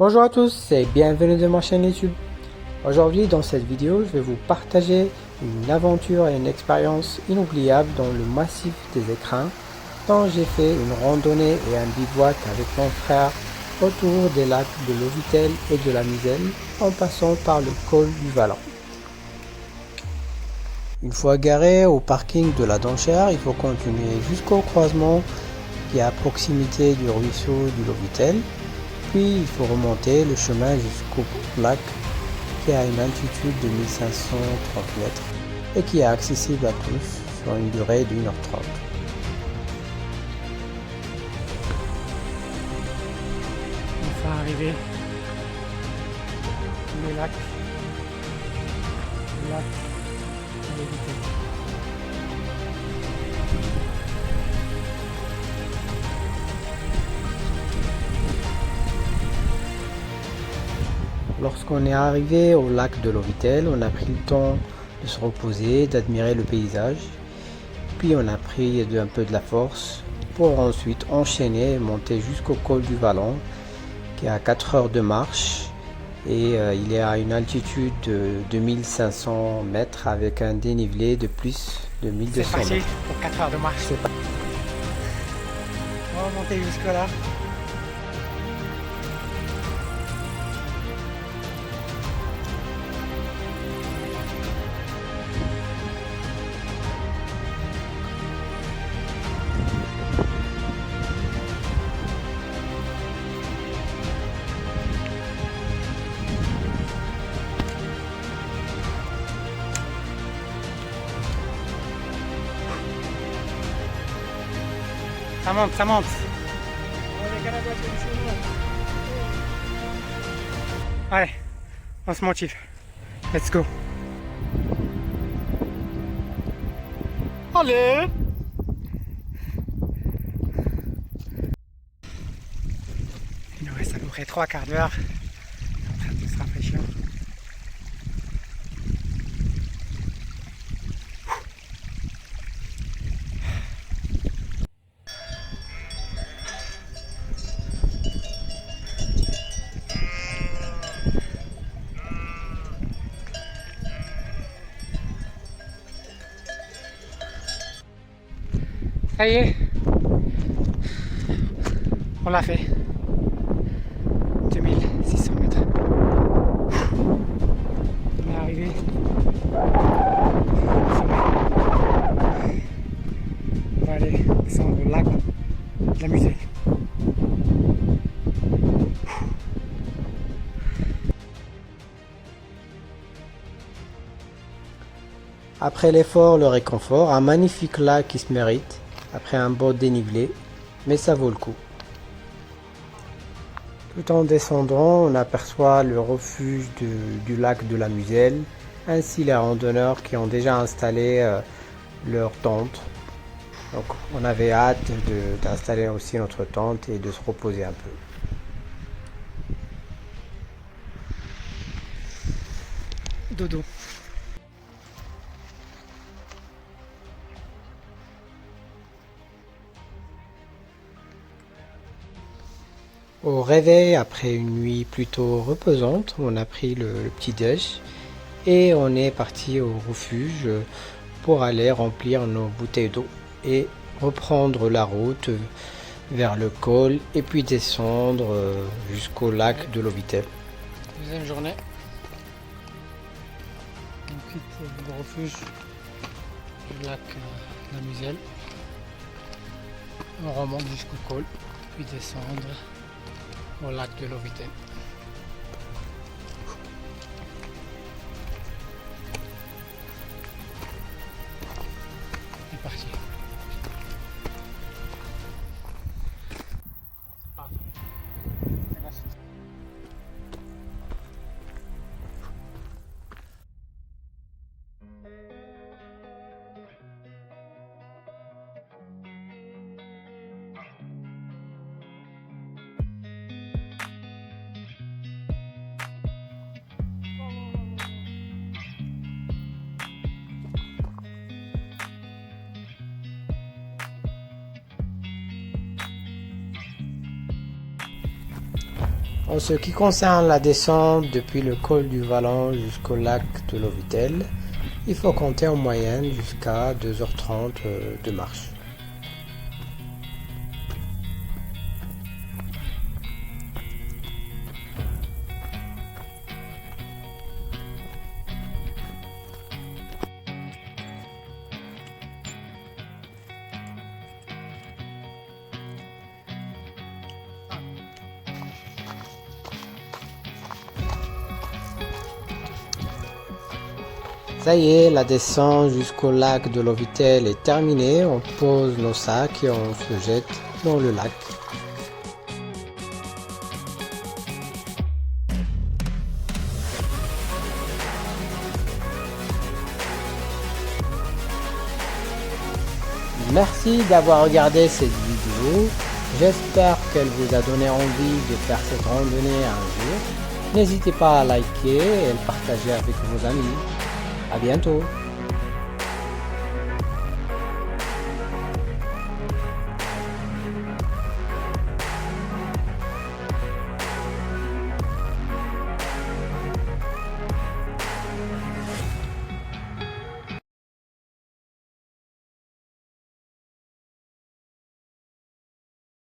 Bonjour à tous et bienvenue dans ma chaîne YouTube. Aujourd'hui dans cette vidéo, je vais vous partager une aventure et une expérience inoubliable dans le massif des Écrins, dont j'ai fait une randonnée et un bivouac avec mon frère autour des lacs de l'Auvitel et de la Miselle en passant par le col du Valan. Une fois garé au parking de la Donchère, il faut continuer jusqu'au croisement qui est à proximité du ruisseau du L'Auvitel. Puis il faut remonter le chemin jusqu'au lac qui est à une altitude de 1530 mètres et qui est accessible à tous sur une durée de 1h30. Enfin arrivé le lac de l'Auvitel. Lorsqu'on est arrivé au lac de l'Auvitel, on a pris le temps de se reposer, d'admirer le paysage. Puis on a pris un peu de la force pour ensuite enchaîner et monter jusqu'au col du Valan qui est à 4 heures de marche et il est à une altitude de 1500 mètres avec un dénivelé de plus de 1200 C'est parti mètres. pour 4 heures de marche. On va monter jusque là. Ça monte, ça monte. Allez, on se motive. Let's go. Allez. Il nous reste à peu près 3 quarts d'heure. En train de se rafraîchir. Ça y est, on l'a fait. 2600 mètres. On est arrivé. On va aller descendre au lac de la Muselle. Après l'effort, le réconfort, un magnifique lac qui se mérite, après un beau dénivelé, mais ça vaut le coup. Tout en descendant, on aperçoit le refuge du lac de la Muselle, ainsi les randonneurs qui ont déjà installé leur tente. Donc on avait hâte d'installer aussi notre tente et de se reposer un peu. Dodo. Au réveil, après une nuit plutôt reposante, on a pris le petit déj et on est parti au refuge pour aller remplir nos bouteilles d'eau et reprendre la route vers le col et puis descendre jusqu'au lac de l'Auvitel. Deuxième journée. On quitte le refuge du lac de la Muselle. On remonte jusqu'au col, puis descendre au lac de l'Auvitel. C'est parti. En ce qui concerne la descente depuis le col du Vallon jusqu'au lac de Lovitel, il faut compter en moyenne jusqu'à 2h30 de marche. Ça y est, la descente jusqu'au lac de Lovitel est terminée. On pose nos sacs et on se jette dans le lac. Merci d'avoir regardé cette vidéo. J'espère qu'elle vous a donné envie de faire cette randonnée un jour. N'hésitez pas à liker et à le partager avec vos amis. À bientôt.